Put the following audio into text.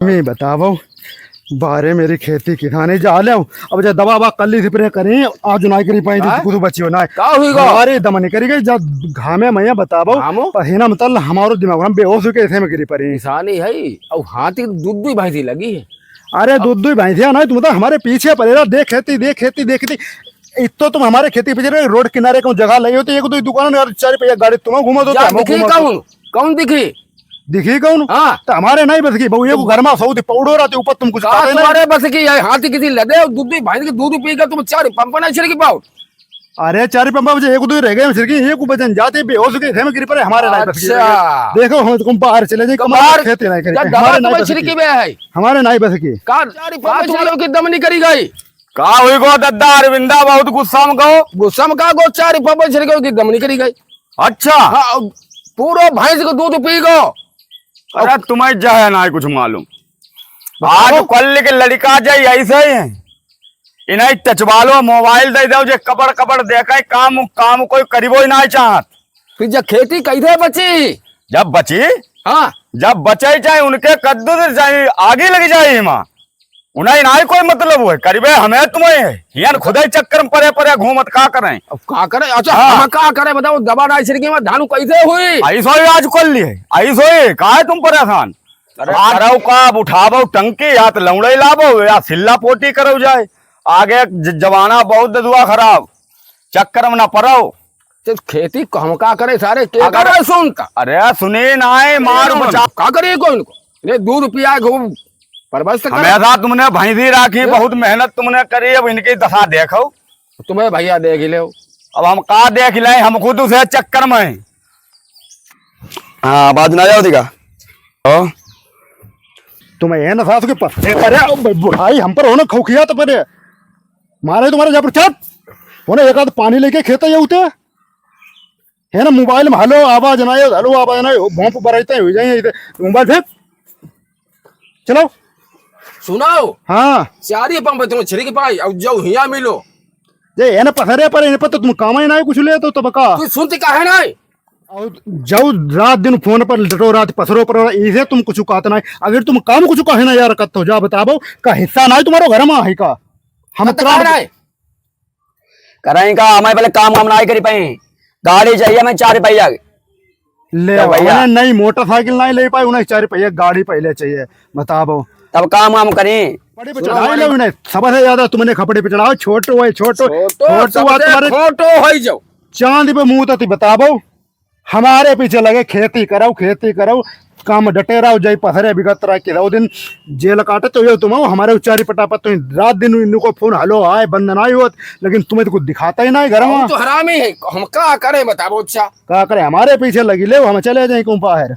मैं बताओ बारे मेरी खेती किसानी जा ले अब जब दवा कल स्प्रे करी आज ना करी पाई कुछ बची हो ना हमारे दम नहीं करी गई जब घामे मैं बताओ पसीना मतलब हमारो दिमाग हम बेहोश होके ऐसे में गिरी पड़ी इंसानी है और हाथी दूध भी भैंसी लगी है। अरे दूध भैंसिया ना तुम मतलब हमारे पीछे पड़ेगा देख खेती इतो तुम हमारे खेती पीछे रोड किनारे कौन जगह लगी होती एक दो दुकान 4 पैसा गाड़ी तुम घूमो तो कौन दिखी कौन हाँ तो हमारे नहीं बस की बहु ये घर में सऊदी पौड़ो रहते ऊपर तुम कुछ तुम्हारे बस की हाथी किसी लदे दूध भैंस के दूध पीकर तुम 4 पंप ना छिड़की पाओ। अरे 4 पंप बजे एक दो रह गए छिड़की एक बजन जाते बेहोश के थे में गिरी पड़े हमारे नहीं बस की देखो हम तुम बाहर चले जाए कमार खेती नहीं करी हमारे नहीं छिड़की में है हमारे नहीं बस की का 4 पंप वालों की दम नहीं करी गई का हुई गो दद्दा अरविंदा बहुत गुस्सा में का गो 4 पंप छिड़के की दम नहीं करी गई। अच्छा पूरा भैंस को दूध पी गो। अरे तुम्हें जा है ना कुछ मालूम आज कल के लड़का जाए ऐसे ही है इन्हें टचवालो मोबाइल दे दो जे कबड़ देखा काम कोई करीबो ही ना चाहत। फिर जब खेती कैसे बची जब बची हाँ जब बचे चाहे उनके कद्दू से चाहे आगे लग जाए माँ उन्हें ना कोई मतलब है करीबे हमें तुम्हें यार खुद ही चक्कर में परे घूमत का करें अब का करे। अच्छा हम का करे बताओ दवा ना छिड़की में धान कैसे हुई ऐसा ही आज कल लिए ऐसा ही का है तुम परेशान करो का उठाबो टंकी या तो लौड़े लाबो या सिल्ला पोटी करो जाए आगे जमाना बहुत दुआ खराब चक्कर में ना पड़ो तो खेती हम का करे सारे अगर सुनता अरे सुने ना मार बचा का करे को इनको दूध पिया घूम हमेशा तुमने भैंसी राखी बहुत मेहनत तुमने करी अब इनकी दशा देखो तुम्हें भैया देख ले अब हम का देख ले हम खुद उसे चक्कर में हाँ बात ना जाओ दिखा तुम्हें ये ना सास के पर बुढ़ाई हम पर होना खौखिया तो परे मारे तुम्हारे जब चप होने एक आध पानी लेके खेते ये उठे है ना मोबाइल में हेलो आवाज ना हेलो आवाज ना भोंप बराइते हो जाए मोबाइल फेंक चलो सुनाओ हाँ 4 पंप तुम छिड़की पाई अब जाओ हिया मिलो ये है ना पसरे पर इन पर तो तुम काम ही ना कुछ ले तो बका तू सुनती का है ना और जाओ रात दिन फोन पर लटो रात पसरो पर इसे तुम कुछ कहते ना अगर तुम काम कुछ कहे ना यार कत हो जा बताओ का हिस्सा ना तुम्हारे घर में है का हम कराई का हमें पहले काम ना करी पाए गाड़ी चाहिए मैं 4 पैसा ले भैया नहीं मोटरसाइकिल नहीं ले पाए उन्हें 4 पैसा गाड़ी पहले चाहिए बताओ तब काम करें कपड़े पे चढ़ाई लो उन्हें सबसे ज्यादा तुमने कपड़े पे चढ़ाओ छोटो है छोटो हो जाओ चांद पे मुंह तो बताओ हमारे पीछे लगे खेती करो काम डटे रहो जय पसरे बिगत रहा कि दिन जेल काटे तो ये तुम हमारे उच्चारी पटापत तो रात दिन इनको फोन हलो आए बंद ना हुआ लेकिन तुम्हें तो कुछ दिखाता ही ना घर में तो हरामी है हम क्या करे बताओ। अच्छा क्या करे हमारे पीछे लगी ले हम चले जाए क्यों बाहर